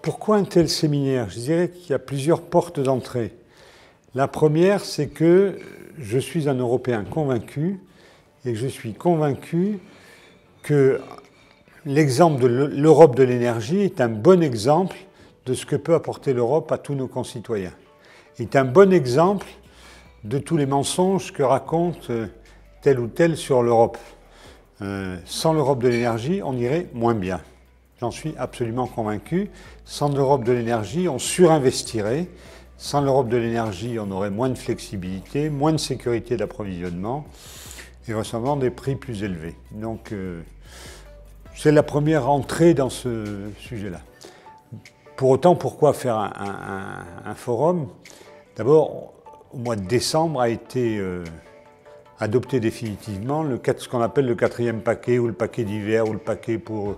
Pourquoi un tel séminaire? Je dirais qu'il y a plusieurs portes d'entrée. La première, c'est que je suis un Européen convaincu et que je suis convaincu que l'exemple de l'Europe de l'énergie est un bon exemple de ce que peut apporter l'Europe à tous nos concitoyens. Il est un bon exemple de tous les mensonges que raconte tel ou tel sur l'Europe. Sans l'Europe de l'énergie, on irait moins bien. J'en suis absolument convaincu. Sans l'Europe de l'énergie, on surinvestirait. Sans l'Europe de l'énergie, on aurait moins de flexibilité, moins de sécurité d'approvisionnement et récemment des prix plus élevés. Donc, c'est la première entrée dans ce sujet-là. Pour autant, pourquoi faire un forum? D'abord, au mois de décembre a été adopté définitivement ce qu'on appelle le 4e paquet, ou le paquet d'hiver, ou le paquet pour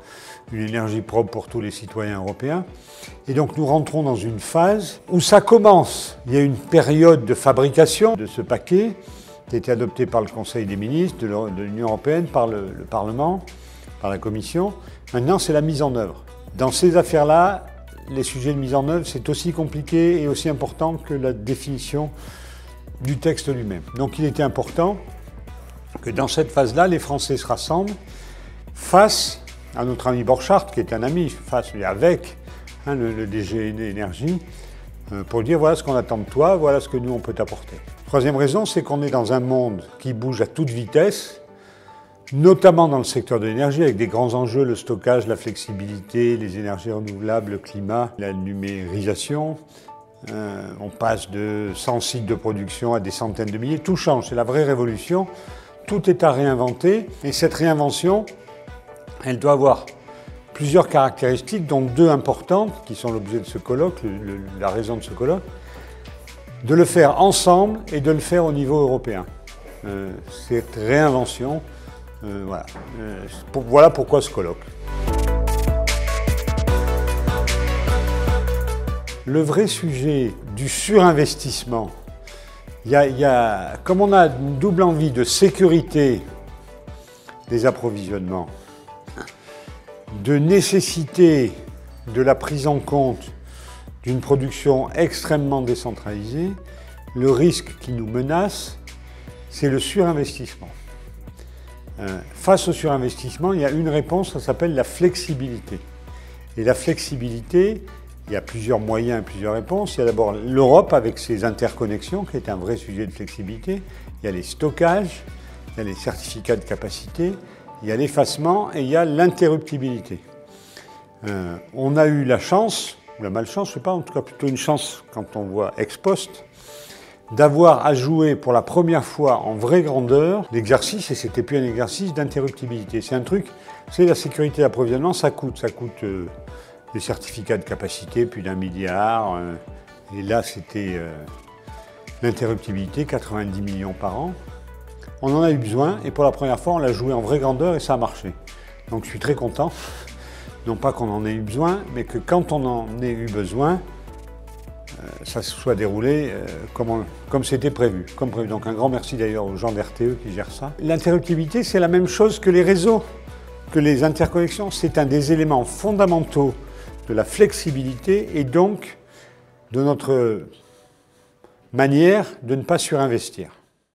une énergie propre pour tous les citoyens européens. Et donc nous rentrons dans une phase où ça commence. Il y a une période de fabrication de ce paquet qui a été adopté par le Conseil des ministres de l'Union européenne, par le Parlement, par la Commission. Maintenant, c'est la mise en œuvre. Dans ces affaires-là, les sujets de mise en œuvre, c'est aussi compliqué et aussi important que la définition du texte lui-même. Donc il était important que dans cette phase-là, les Français se rassemblent face à notre ami Borchardt, qui est un ami, face et avec le DG Énergie, pour dire voilà ce qu'on attend de toi, voilà ce que nous on peut t'apporter. Troisième raison, c'est qu'on est dans un monde qui bouge à toute vitesse, notamment dans le secteur de l'énergie, avec des grands enjeux, le stockage, la flexibilité, les énergies renouvelables, le climat, la numérisation. On passe de 100 sites de production à des centaines de milliers. Tout change, c'est la vraie révolution. Tout est à réinventer. Et cette réinvention, elle doit avoir plusieurs caractéristiques, dont deux importantes, qui sont l'objet de ce colloque, la raison de ce colloque. De le faire ensemble et de le faire au niveau européen. Cette réinvention, voilà. Voilà pourquoi ce colloque. Le vrai sujet du surinvestissement, comme on a une double envie de sécurité des approvisionnements, de nécessité de la prise en compte d'une production extrêmement décentralisée, le risque qui nous menace, c'est le surinvestissement. Face au surinvestissement, il y a une réponse, ça s'appelle la flexibilité. Et la flexibilité, il y a plusieurs moyens, plusieurs réponses. Il y a d'abord l'Europe avec ses interconnexions, qui est un vrai sujet de flexibilité. Il y a les stockages, il y a les certificats de capacité, il y a l'effacement et il y a l'interruptibilité. On a eu la chance, ou la malchance, je ne sais pas, en tout cas plutôt une chance quand on voit ex post, d'avoir à jouer pour la première fois en vraie grandeur l'exercice, et c'était plus un exercice d'interruptibilité. C'est un truc, c'est la sécurité d'approvisionnement, ça coûte des certificats de capacité, plus d'1 milliard. Et là, c'était l'interruptibilité, 90 millions par an. On en a eu besoin, et pour la première fois, on l'a joué en vraie grandeur, et ça a marché. Donc je suis très content, non pas qu'on en ait eu besoin, mais que quand on en ait eu besoin, ça se soit déroulé comme c'était prévu. Donc un grand merci d'ailleurs aux gens d'RTE qui gèrent ça. L'interruptibilité, c'est la même chose que les réseaux, que les interconnexions. C'est un des éléments fondamentaux de la flexibilité et donc de notre manière de ne pas surinvestir.